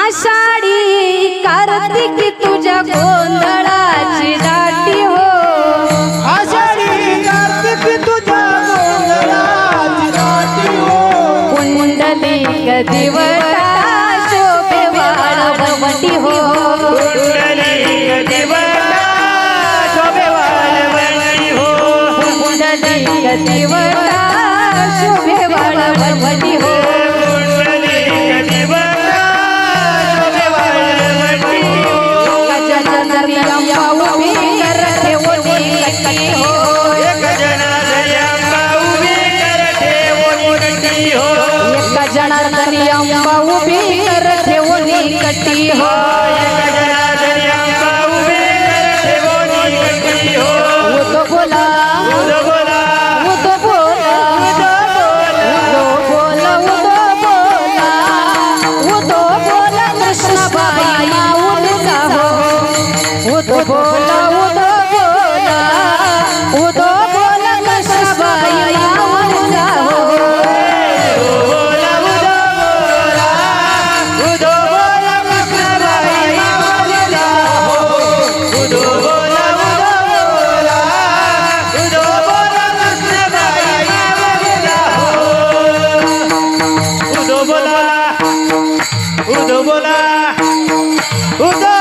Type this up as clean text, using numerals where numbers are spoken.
आषाढी कार्तिक तुझ्या गोंधळाची दाटी हो आषाढी कार्तिक तुझ्या गोंधळाची दाटी हो पुंडलिक दिवटा शोभे वाळवंटी हो पुंडलिक दिवटा शोभे वाळवंटी हो पुंडलिक दिवटा शोभे वाळवंटी हो जनार्दनी अंबा उभी कर ठेवली कटी हो उदो बोला उदो बोला उदो बोला उदो बोला उदो बोला कृष्णाबाई माऊलीचा हो उदो बोला उदो बोला उदो बोला कृष्णाबाई माऊलीचा हो उदो बोला उदो